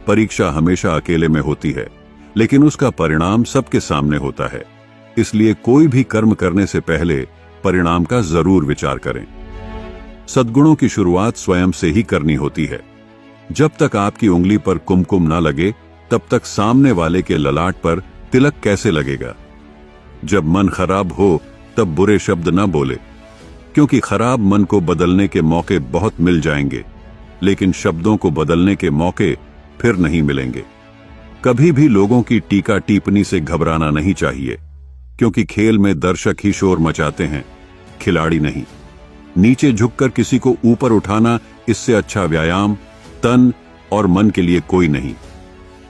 परीक्षा हमेशा अकेले में होती है, लेकिन उसका परिणाम सबके सामने होता है। इसलिए कोई भी कर्म करने से पहले परिणाम का जरूर विचार करें। सद्गुणों की शुरुआत स्वयं से ही करनी होती है। जब तक आपकी उंगली पर कुमकुम न लगे, तब तक सामने वाले के ललाट पर तिलक कैसे लगेगा। जब मन खराब हो, तब बुरे शब्द न बोले, क्योंकि खराब मन को बदलने के मौके बहुत मिल जाएंगे, लेकिन शब्दों को बदलने के मौके फिर नहीं मिलेंगे। कभी भी लोगों की टीका टिप्पणी से घबराना नहीं चाहिए, क्योंकि खेल में दर्शक ही शोर मचाते हैं, खिलाड़ी नहीं। नीचे झुककर किसी को ऊपर उठाना, इससे अच्छा व्यायाम तन और मन के लिए कोई नहीं।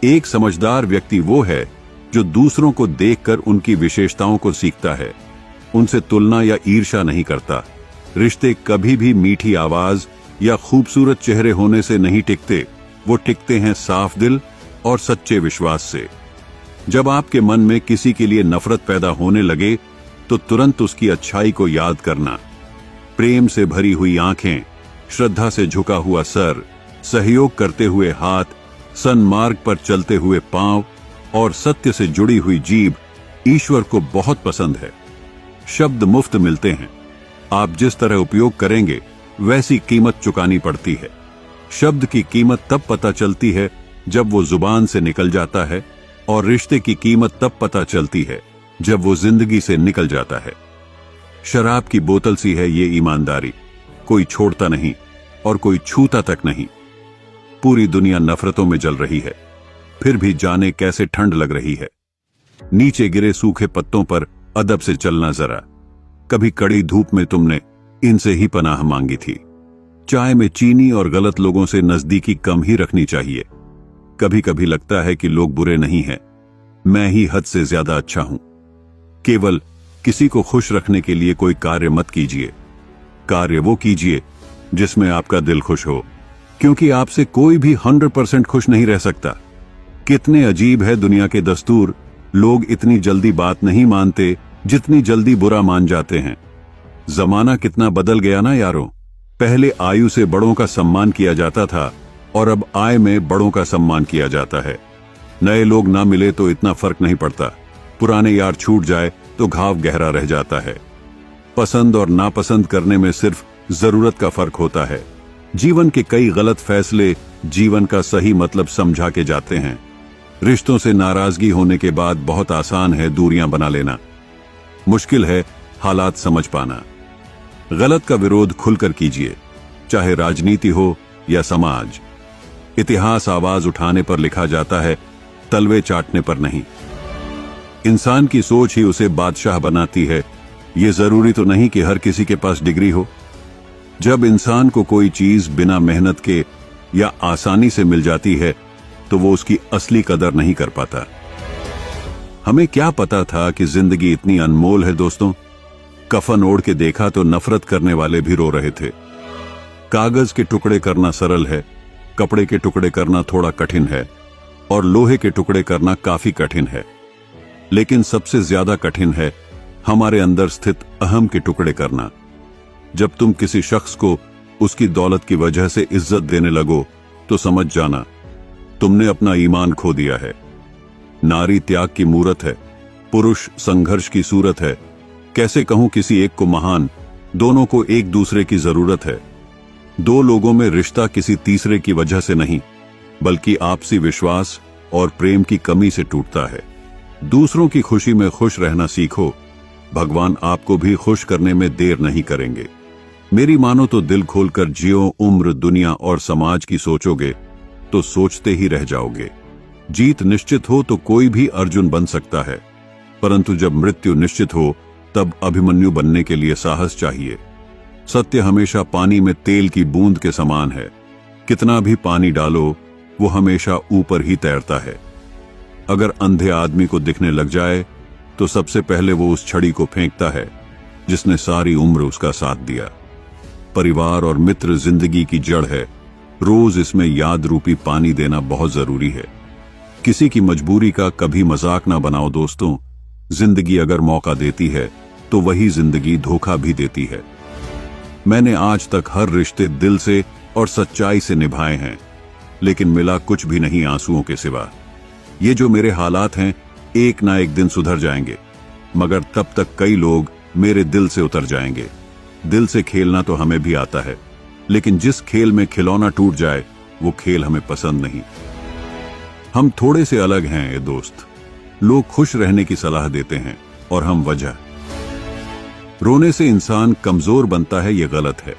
एक समझदार व्यक्ति वो है जो दूसरों को देखकर उनकी विशेषताओं को सीखता है, उनसे तुलना या ईर्ष्या नहीं करता। रिश्ते कभी भी मीठी आवाज या खूबसूरत चेहरे होने से नहीं टिकते, वो टिकते हैं साफ दिल और सच्चे विश्वास से। जब आपके मन में किसी के लिए नफरत पैदा होने लगे, तो तुरंत उसकी अच्छाई को याद करना। प्रेम से भरी हुई आंखें, श्रद्धा से झुका हुआ सर, सहयोग करते हुए हाथ, सन्मार्ग पर चलते हुए पांव और सत्य से जुड़ी हुई जीभ ईश्वर को बहुत पसंद है। शब्द मुफ्त मिलते हैं, आप जिस तरह उपयोग करेंगे वैसी कीमत चुकानी पड़ती है। शब्द की कीमत तब पता चलती है जब वो जुबान से निकल जाता है, और रिश्ते की कीमत तब पता चलती है जब वो जिंदगी से निकल जाता है। शराब की बोतल सी है ये ईमानदारी, कोई छोड़ता नहीं और कोई छूता तक नहीं। पूरी दुनिया नफरतों में जल रही है, फिर भी जाने कैसे ठंड लग रही है। नीचे गिरे सूखे पत्तों पर अदब से चलना जरा, कभी कड़ी धूप में तुमने इनसे ही पनाह मांगी थी। चाय में चीनी और गलत लोगों से नजदीकी कम ही रखनी चाहिए। कभी कभी लगता है कि लोग बुरे नहीं हैं, मैं ही हद से ज्यादा अच्छा हूं। केवल किसी को खुश रखने के लिए कोई कार्य मत कीजिए। कार्य वो कीजिए जिसमें आपका दिल खुश हो, क्योंकि आपसे कोई भी 100% खुश नहीं रह सकता। कितने अजीब है दुनिया के दस्तूर, लोग इतनी जल्दी बात नहीं मानते जितनी जल्दी बुरा मान जाते हैं। जमाना कितना बदल गया ना यारों। पहले आयु से बड़ों का सम्मान किया जाता था, और अब आय में बड़ों का सम्मान किया जाता है। नए लोग ना मिले तो इतना फर्क नहीं पड़ता, पुराने यार छूट जाए तो घाव गहरा रह जाता है। पसंद और नापसंद करने में सिर्फ जरूरत का फर्क होता है। जीवन के कई गलत फैसले जीवन का सही मतलब समझा के जाते हैं। रिश्तों से नाराजगी होने के बाद बहुत आसान है दूरियां बना लेना, मुश्किल है हालात समझ पाना। गलत का विरोध खुलकर कीजिए, चाहे राजनीति हो या समाज। इतिहास आवाज उठाने पर लिखा जाता है, तलवे चाटने पर नहीं। इंसान की सोच ही उसे बादशाह बनाती है। यह जरूरी तो नहीं कि हर किसी के पास डिग्री हो। जब इंसान को कोई चीज बिना मेहनत के या आसानी से मिल जाती है, तो वो उसकी असली कदर नहीं कर पाता। हमें क्या पता था कि जिंदगी इतनी अनमोल है दोस्तों। कफन ओढ़ के देखा तो नफरत करने वाले भी रो रहे थे। कागज के टुकड़े करना सरल है, कपड़े के टुकड़े करना थोड़ा कठिन है, और लोहे के टुकड़े करना काफी कठिन है। लेकिन सबसे ज्यादा कठिन है हमारे अंदर स्थित अहम के टुकड़े करना। जब तुम किसी शख्स को उसकी दौलत की वजह से इज्जत देने लगो, तो समझ जाना तुमने अपना ईमान खो दिया है। नारी त्याग की मूरत है, पुरुष संघर्ष की सूरत है। कैसे कहूं किसी एक को महान, दोनों को एक दूसरे की जरूरत है। दो लोगों में रिश्ता किसी तीसरे की वजह से नहीं, बल्कि आपसी विश्वास और प्रेम की कमी से टूटता है। दूसरों की खुशी में खुश रहना सीखो, भगवान आपको भी खुश करने में देर नहीं करेंगे। मेरी मानो तो दिल खोलकर जियो, उम्र, दुनिया और समाज की सोचोगे तो सोचते ही रह जाओगे। जीत निश्चित हो तो कोई भी अर्जुन बन सकता है, परंतु जब मृत्यु निश्चित हो तब अभिमन्यु बनने के लिए साहस चाहिए। सत्य हमेशा पानी में तेल की बूंद के समान है, कितना भी पानी डालो वो हमेशा ऊपर ही तैरता है। अगर अंधे आदमी को दिखने लग जाए तो सबसे पहले वो उस छड़ी को फेंकता है जिसने सारी उम्र उसका साथ दिया। परिवार और मित्र जिंदगी की जड़ है, रोज इसमें याद रूपी पानी देना बहुत जरूरी है। किसी की मजबूरी का कभी मजाक ना बनाओ दोस्तों। जिंदगी अगर मौका देती है तो वही जिंदगी धोखा भी देती है। मैंने आज तक हर रिश्ते दिल से और सच्चाई से निभाए हैं। लेकिन मिला कुछ भी नहीं आंसुओं के सिवा। ये जो मेरे हालात हैं एक ना एक दिन सुधर जाएंगे, मगर तब तक कई लोग मेरे दिल से उतर जाएंगे। दिल से खेलना तो हमें भी आता है, लेकिन जिस खेल में खिलौना टूट जाए वो खेल हमें पसंद नहीं। हम थोड़े से अलग हैं ये दोस्त। लोग खुश रहने की सलाह देते हैं और हम वजह। रोने से इंसान कमजोर बनता है ये गलत है,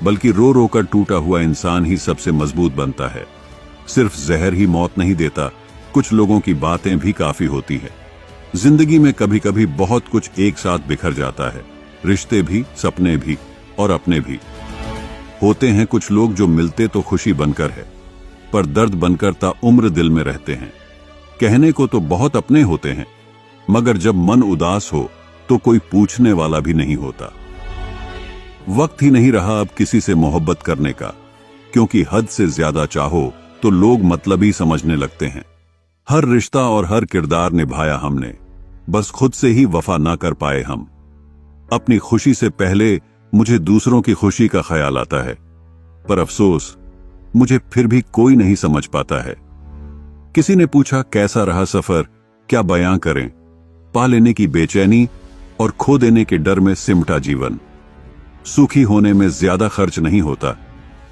बल्कि रो रो कर टूटा हुआ इंसान ही सबसे मजबूत बनता है। सिर्फ जहर ही मौत नहीं देता, कुछ लोगों की बातें भी काफी होती है। जिंदगी में कभी कभी बहुत कुछ एक साथ बिखर जाता है, रिश्ते भी, सपने भी और अपने भी। होते हैं कुछ लोग जो मिलते तो खुशी बनकर है, पर दर्द बनकर ताउम्र दिल में रहते हैं। कहने को तो बहुत अपने होते हैं, मगर जब मन उदास हो तो कोई पूछने वाला भी नहीं होता। वक्त ही नहीं रहा अब किसी से मोहब्बत करने का, क्योंकि हद से ज्यादा चाहो तो लोग मतलबी समझने लगते हैं। हर रिश्ता और हर किरदार निभाया हमने, बस खुद से ही वफा ना कर पाए हम। अपनी खुशी से पहले मुझे दूसरों की खुशी का ख्याल आता है, पर अफसोस मुझे फिर भी कोई नहीं समझ पाता है। किसी ने पूछा कैसा रहा सफर, क्या बयां करें। पा लेने की बेचैनी और खो देने के डर में सिमटा जीवन। सुखी होने में ज्यादा खर्च नहीं होता,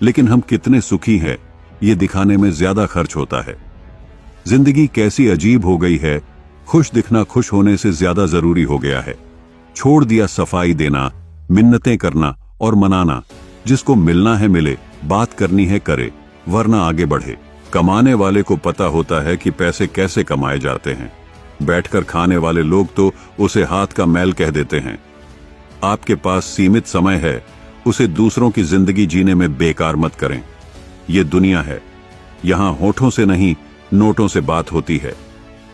लेकिन हम कितने सुखी हैं ये दिखाने में ज्यादा खर्च होता है। जिंदगी कैसी अजीब हो गई है, खुश दिखना खुश होने से ज्यादा जरूरी हो गया है। छोड़ दिया सफाई देना, मिन्नतें करना और मनाना। जिसको मिलना है मिले, बात करनी है करे, वरना आगे बढ़े। कमाने वाले को पता होता है कि पैसे कैसे कमाए जाते हैं। बैठकर खाने वाले लोग तो उसे हाथ का मैल कह देते हैं। आपके पास सीमित समय है, उसे दूसरों की जिंदगी जीने में बेकार मत करें। ये दुनिया है, यहां होठों से नहीं नोटों से बात होती है।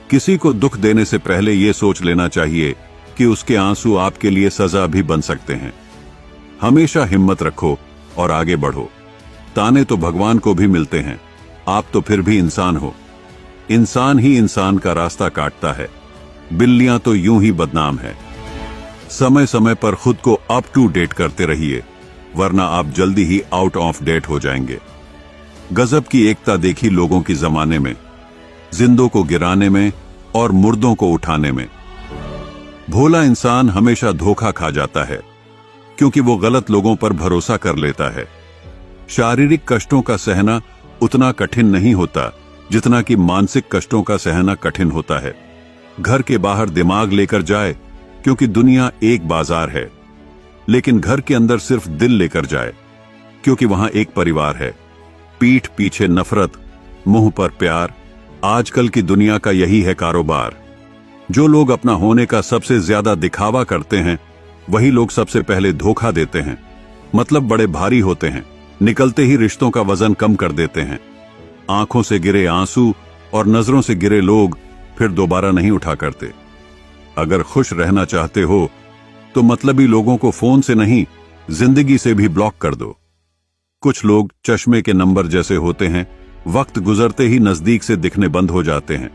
किसी को दुख देने से पहले यह सोच लेना चाहिए कि उसके आंसू आपके लिए सजा भी बन सकते हैं। हमेशा हिम्मत रखो और आगे बढ़ो। ताने तो भगवान को भी मिलते हैं, आप तो फिर भी इंसान हो। इंसान ही इंसान का रास्ता काटता है, बिल्लियां तो यूं ही बदनाम है। समय समय पर खुद को अप टू डेट करते रहिए, वरना आप जल्दी ही आउट ऑफ डेट हो जाएंगे। गजब की एकता देखी लोगों की जमाने में, जिंदों को गिराने में और मुर्दों को उठाने में। भोला इंसान हमेशा धोखा खा जाता है, क्योंकि वो गलत लोगों पर भरोसा कर लेता है। शारीरिक कष्टों का सहना उतना कठिन नहीं होता जितना कि मानसिक कष्टों का सहना कठिन होता है। घर के बाहर दिमाग लेकर जाए, क्योंकि दुनिया एक बाजार है, लेकिन घर के अंदर सिर्फ दिल लेकर जाए, क्योंकि वहां एक परिवार है। पीठ पीछे नफरत, मुंह पर प्यार, आजकल की दुनिया का यही है कारोबार। जो लोग अपना होने का सबसे ज्यादा दिखावा करते हैं, वही लोग सबसे पहले धोखा देते हैं। मतलब बड़े भारी होते हैं, निकलते ही रिश्तों का वजन कम कर देते हैं। आंखों से गिरे आंसू और नजरों से गिरे लोग फिर दोबारा नहीं उठा करते। अगर खुश रहना चाहते हो तो मतलबी लोगों को फोन से नहीं, जिंदगी से भी ब्लॉक कर दो। कुछ लोग चश्मे के नंबर जैसे होते हैं, वक्त गुजरते ही नजदीक से दिखने बंद हो जाते हैं।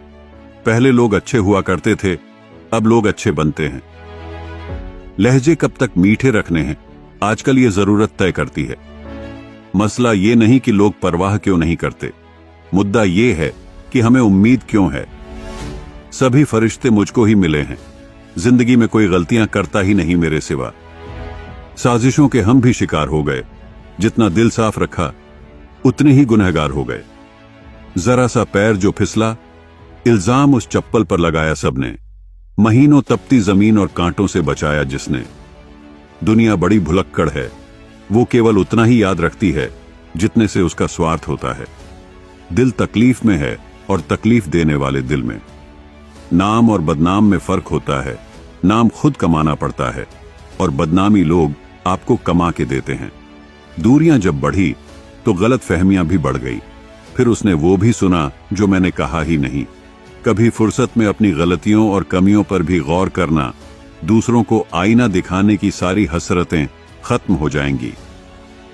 पहले लोग अच्छे हुआ करते थे, अब लोग अच्छे बनते हैं। लहजे कब तक मीठे रखने हैं, आजकल ये जरूरत तय करती है। मसला ये नहीं कि लोग परवाह क्यों नहीं करते, मुद्दा ये है कि हमें उम्मीद क्यों है। सभी फरिश्ते मुझको ही मिले हैं, जिंदगी में कोई गलतियां करता ही नहीं मेरे सिवा। साजिशों के हम भी शिकार हो गए, जितना दिल साफ रखा उतने ही गुनहगार हो गए। जरा सा पैर जो फिसला, इल्जाम उस चप्पल पर लगाया सबने। महीनों तपती जमीन और कांटों से बचाया जिसने। दुनिया बड़ी भुलक्कड़ है, वो केवल उतना ही याद रखती है जितने से उसका स्वार्थ होता है। दिल तकलीफ में है और तकलीफ देने वाले दिल में। नाम और बदनाम में फर्क होता है। नाम खुद कमाना पड़ता है और बदनामी लोग आपको कमा के देते हैं। दूरियां जब बढ़ी तो गलत फहमियां भी बढ़ गई। फिर उसने वो भी सुना जो मैंने कहा ही नहीं। कभी फुर्सत में अपनी गलतियों और कमियों पर भी गौर करना, दूसरों को आईना दिखाने की सारी हसरतें खत्म हो जाएंगी।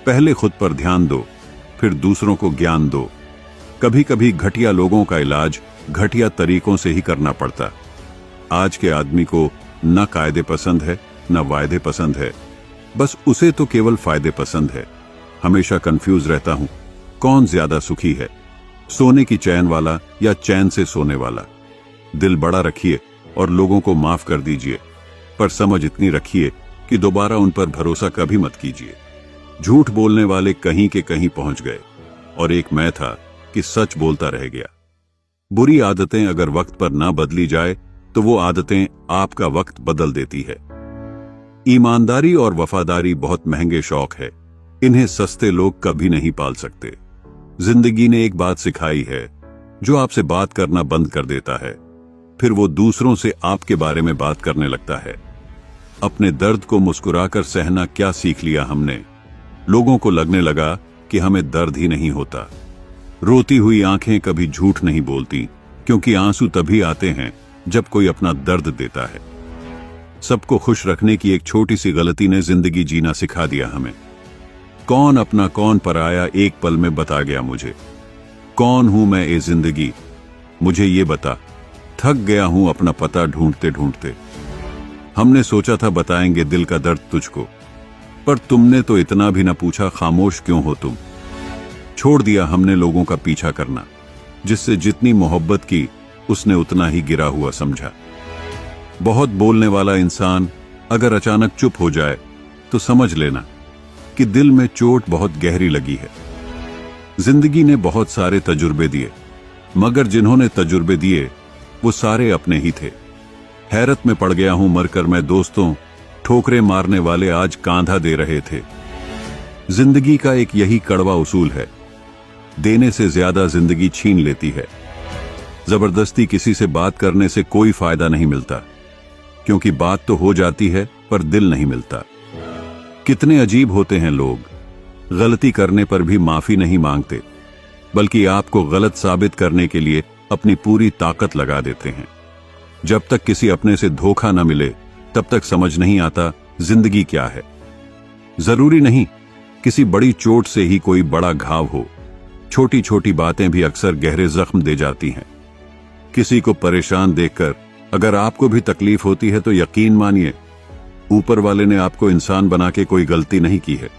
पहले खुद पर ध्यान दो, फिर दूसरों को ज्ञान दो। कभी कभी घटिया लोगों का इलाज घटिया तरीकों से ही करना पड़ता। आज के आदमी को न कायदे पसंद है न वायदे पसंद है, बस उसे तो केवल फायदे पसंद है। हमेशा कंफ्यूज रहता हूं, कौन ज्यादा सुखी है, सोने की चैन वाला या चैन से सोने वाला। दिल बड़ा रखिए और लोगों को माफ कर दीजिए, पर समझ इतनी रखिए कि दोबारा उन पर भरोसा कभी मत कीजिए। झूठ बोलने वाले कहीं के कहीं पहुंच गए और एक मैं था कि सच बोलता रह गया। बुरी आदतें अगर वक्त पर ना बदली जाए तो वो आदतें आपका वक्त बदल देती है। ईमानदारी और वफादारी बहुत महंगे शौक है, इन्हें सस्ते लोग कभी नहीं पाल सकते। जिंदगी ने एक बात सिखाई है, जो आपसे बात करना बंद कर देता है, फिर वो दूसरों से आपके बारे में बात करने लगता है। अपने दर्द को मुस्कुराकर सहना क्या सीख लिया हमने। लोगों को लगने लगा कि हमें दर्द ही नहीं होता। रोती हुई आंखें कभी झूठ नहीं बोलती, क्योंकि आंसू तभी आते हैं जब कोई अपना दर्द देता है। सबको खुश रखने की एक छोटी सी गलती ने जिंदगी जीना सिखा दिया हमें। कौन अपना कौन पराया एक पल में बता गया मुझे। कौन हूं मैं ए जिंदगी, मुझे ये बता। थक गया हूं अपना पता ढूंढते ढूंढते। हमने सोचा था बताएंगे दिल का दर्द तुझको, पर तुमने तो इतना भी न पूछा खामोश क्यों हो तुम। छोड़ दिया हमने लोगों का पीछा करना, जिससे जितनी मोहब्बत की उसने उतना ही गिरा हुआ समझा। बहुत बोलने वाला इंसान अगर अचानक चुप हो जाए तो समझ लेना कि दिल में चोट बहुत गहरी लगी है। जिंदगी ने बहुत सारे तजुर्बे दिए, मगर जिन्होंने तजुर्बे दिए वो सारे अपने ही थे। हैरत में पड़ गया हूं मरकर मैं दोस्तों, ठोकरे मारने वाले आज कांधा दे रहे थे। जिंदगी का एक यही कड़वा उसूल है, देने से ज्यादा जिंदगी छीन लेती है। जबरदस्ती किसी से बात करने से कोई फायदा नहीं मिलता, क्योंकि बात तो हो जाती है पर दिल नहीं मिलता। कितने अजीब होते हैं लोग, गलती करने पर भी माफी नहीं मांगते, बल्कि आपको गलत साबित करने के लिए अपनी पूरी ताकत लगा देते हैं। जब तक किसी अपने से धोखा न मिले तब तक समझ नहीं आता जिंदगी क्या है। जरूरी नहीं किसी बड़ी चोट से ही कोई बड़ा घाव हो, छोटी छोटी बातें भी अक्सर गहरे जख्म दे जाती हैं। किसी को परेशान देखकर अगर आपको भी तकलीफ होती है तो यकीन मानिए, ऊपर वाले ने आपको इंसान बना के कोई गलती नहीं की है।